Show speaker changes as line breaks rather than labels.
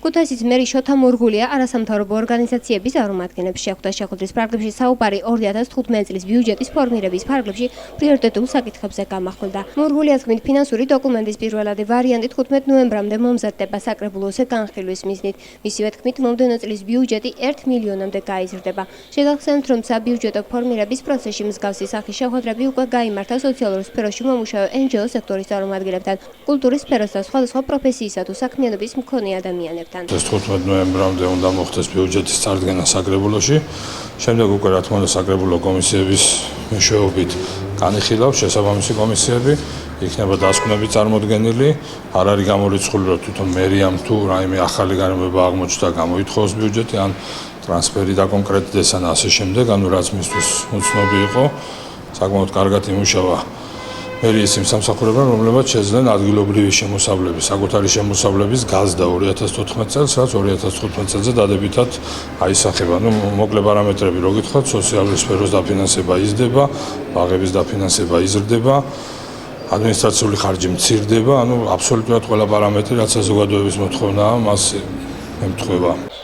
ქუთაისის მერი შოთა მურღულია არასამთავრობო ორგანიზაციების წარმომადგენლებს შეხვდა შეხვედრის ფარგლებში საუბარი 2015 წლის ბიუჯეტის ფორმირების ფარგლებში პრიორიტეტულ საკითხებზე გამახვილდა. მურღულიას თქმით, ფინანსური დოკუმენტის პირველადი ვარიანტი 15 ნოემბრამდე მომზადდება საკრებულოზე განხილვის მიზნით. მისივე თქმით, მომდევნო წლის ბიუჯეტი 1 მილიონამდე გაიზრდება. შეგახსენებთ, რომ საბიუჯეტო ფორმირების პროცესში მსგავსი სახის შეხვედრები უკვე გაიმართა სოციალურ სფეროში მომუშავე NGO სექტორის წარმომადგენლებთან, კულტურის სფეროს და სხვადასხვა პროფესიისა თუ საქმიანობის მქონე ადამიანებთან.
15 ნოემბრამდე უნდა მოხდეს ბიუჯეტის წარდგენა საკრებულოში. შემდეგ უკვე რა თქმა უნდა საკრებულო კომისიების მეშვეობით განიხილავს შესაბამისი კომისიები, იქნება დასკვნები წარმოდგენილი, არ არის გამორიცხული რომ თვითონ მერიამ თუ რაიმე ახალი განმეორება აღმოჩნდა გამოითხოვოს ბიუჯეტი ან ტრანსფერი დაკონკრეტდეს ან ასე შემდეგ, ანუ რაც მისთვის უცნობი იყო, საკმაოდ კარგად იმუშავა მერიის იმ სამსახურებთან, რომლებიც შეძლენ ადგილობრივი შემოსავლების, საკუთარი შემოსავლების გაზდა 2014 წელს, რაც 2015 წელზე დადებითად აისახება. მოკლე პარამეტრები რო გითხრათ, სოციალური სფეროს დაფინანსება იზრდება, ბაღების დაფინანსება იზრდება, ადმინისტრაციული ხარჯი მცირდება, აბსოლუტურად ყველა პარამეტრი, რაც საზოგადოების მოთხოვნაა, მას ემთხვევა.